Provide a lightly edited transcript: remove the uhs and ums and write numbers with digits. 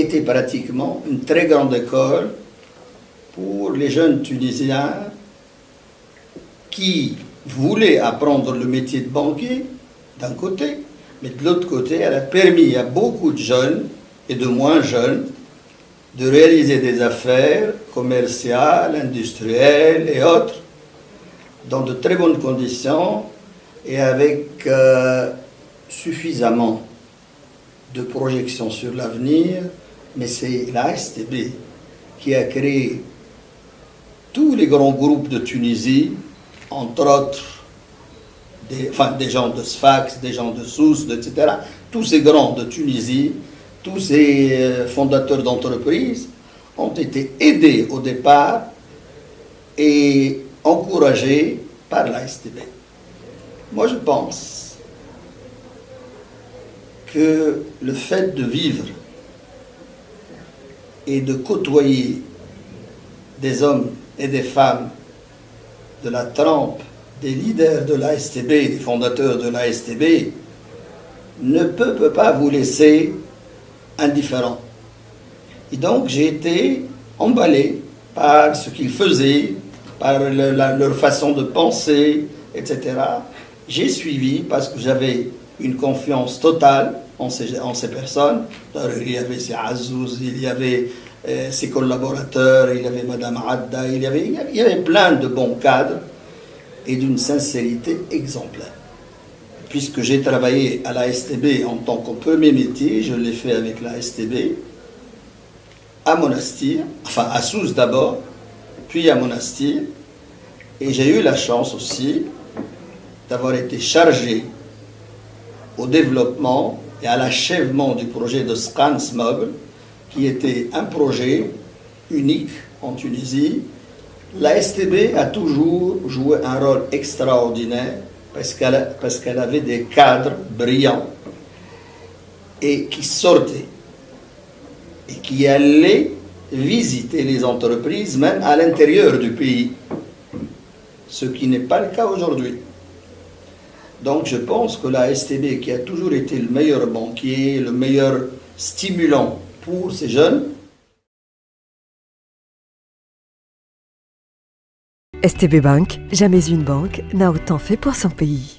était pratiquement une très grande école pour les jeunes Tunisiens qui voulaient apprendre le métier de banquier, d'un côté, mais de l'autre côté, elle a permis à beaucoup de jeunes et de moins jeunes de réaliser des affaires commerciales, industrielles et autres dans de très bonnes conditions et avec suffisamment de projections sur l'avenir. Mais c'est la STB qui a créé tous les grands groupes de Tunisie, entre autres des gens de Sfax, des gens de Sousse, etc. Tous ces grands de Tunisie, tous ces fondateurs d'entreprises ont été aidés au départ et encouragés par la STB. Moi, je pense que le fait de vivre et de côtoyer des hommes et des femmes de la trempe des leaders de la STB, des fondateurs de la STB, ne peut pas vous laisser indifférent. Et donc j'ai été emballé par ce qu'ils faisaient, par leur façon de penser, etc. J'ai suivi parce que j'avais une confiance totale en ces personnes. Il y avait ces Azouz, il y avait ses collaborateurs, il y avait Madame Adda, il y avait plein de bons cadres et d'une sincérité exemplaire. Puisque j'ai travaillé à la STB en tant que premier métier, je l'ai fait avec la STB à Monastir, enfin à Sousse d'abord, puis à Monastir, et j'ai eu la chance aussi d'avoir été chargé au développement et à l'achèvement du projet de Scan Smogl, qui était un projet unique en Tunisie. La STB a toujours joué un rôle extraordinaire parce qu'elle avait des cadres brillants et qui sortaient et qui allaient visiter les entreprises même à l'intérieur du pays, ce qui n'est pas le cas aujourd'hui. Donc je pense que la STB, qui a toujours été le meilleur banquier, le meilleur stimulant pour ces jeunes, STB Bank, jamais une banque n'a autant fait pour son pays.